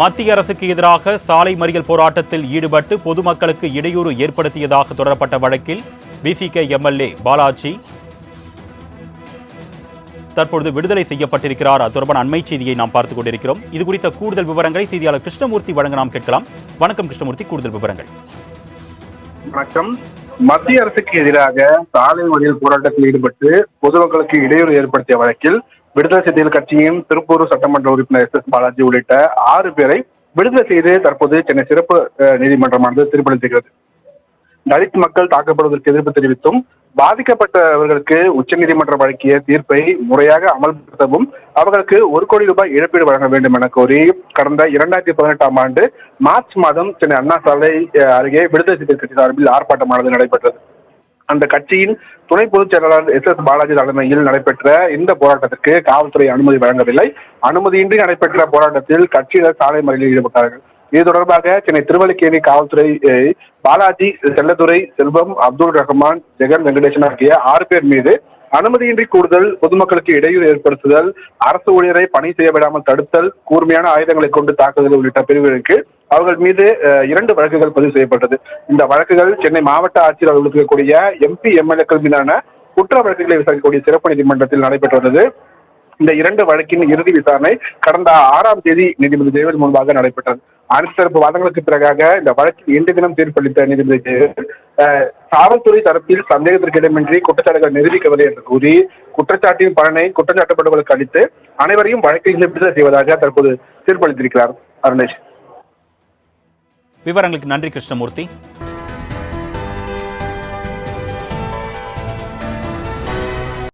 மத்திய அரசுக்கு எதிராக சாலை மறியல் போராட்டத்தில் ஈடுபட்டு பொதுமக்களுக்கு இடையூறு ஏற்படுத்தியதாக தொடரப்பட்ட வழக்கில் விசிக எம்எல்ஏ பாலாஜி தற்பொழுது விடுதலை செய்யப்பட்டிருக்கிறார். அது தொடர்பான அண்மை செய்தியை நாம் பார்த்துக் கொண்டிருக்கிறோம். இது குறித்த கூடுதல் விவரங்களை செய்தியாளர் கிருஷ்ணமூர்த்தி வழங்க நாம் கேட்கலாம். வணக்கம் கிருஷ்ணமூர்த்தி, கூடுதல் விவரங்கள். வணக்கம். மத்திய அரசுக்கு எதிராக சாலை மறியல் போராட்டத்தில் ஈடுபட்டு பொதுமக்களுக்கு இடையூறு ஏற்படுத்திய வழக்கில் விடுதலை சிறுத்தைகள் கட்சியின் திருப்பூர் சட்டமன்ற உறுப்பினர் எஸ் பாலாஜி உள்ளிட்ட 6 பேரை விடுதலை செய்து தற்போது சென்னை சிறப்பு நீதிமன்றமானது தீர்ப்பளித்திருக்கிறது. தலித் மக்கள் தாக்கப்படுவதற்கு எதிர்ப்பு தெரிவித்தும் பாதிக்கப்பட்டவர்களுக்கு உச்சநீதிமன்றம் வழங்கிய தீர்ப்பை முறையாக அமல்படுத்தவும் அவர்களுக்கு 1 கோடி ரூபாய் இழப்பீடு வழங்க வேண்டும் என கோரி கடந்த 2018ஆம் ஆண்டு மார்ச் மாதம் சென்னை அண்ணா சாலை அருகே விடுதலை சிறுத்தைகள் கட்சி சார்பில் ஆர்ப்பாட்டமானது நடைபெற்றது. அந்த கட்சியின் துணை பொதுச் செயலாளர் எஸ் பாலாஜி தலைமையில் நடைபெற்ற இந்த போராட்டத்திற்கு காவல்துறை அனுமதி வழங்கவில்லை. அனுமதியின்றி நடைபெற்ற போராட்டத்தில் கட்சியினர் சாலை மறியலில் ஈடுபட்டார்கள். இது தொடர்பாக சென்னை திருவல்லிக்கேணி காவல்துறை பாலாஜி, செல்லதுரை, செல்வம், அப்துல் ரஹ்மான், ஜெகன் வெங்கடேசன் ஆகிய 6 பேர் மீது அனுமதியின்றி கூடுதல், பொதுமக்களுக்கு இடையூறு ஏற்படுத்துதல், அரசு ஊழியரை பணி செய்ய விடாமல் தடுத்தல், கூர்மையான ஆயுதங்களை கொண்டு தாக்குதல் உள்ளிட்ட பிரிவுகளுக்கு அவர்கள் மீது 2 வழக்குகள் பதிவு செய்யப்பட்டது. இந்த வழக்குகள் சென்னை மாவட்ட ஆட்சியர் அலுவலகத்தில் இருக்கக்கூடிய MP, MLA-க்கள் மீதான குற்ற வழக்குகளை விசாரிக்கக்கூடிய சிறப்பு நீதிமன்றத்தில் நடைபெற்று வந்தது. இந்த 2 வழக்கின் இறுதி விசாரணை கடந்த 6ஆம் தேதி நீதிபதி தேவல் முன்பாக நடைபெற்றது. அனைத்து தரப்பு வாதங்களுக்கு பிறகாக இந்த வழக்கில் இன்று தினம் தீர்ப்பளித்த நீதிபதி தேவல் காவல்துறை தரப்பில் சந்தேகத்திற்கு இடமின்றி குற்றச்சாட்டுகள் நிரூபிக்கவில்லை என்று கூறி குற்றச்சாட்டின் பலனை குற்றச்சாட்டப்பட்டவர்களுக்கு அளித்து அனைவரையும் வழக்கில் விடுதலை செய்வதாக தற்போது தீர்ப்பளித்திருக்கிறார். அருணேஷ், விவரங்களுக்கு நன்றி கிருஷ்ணமூர்த்தி.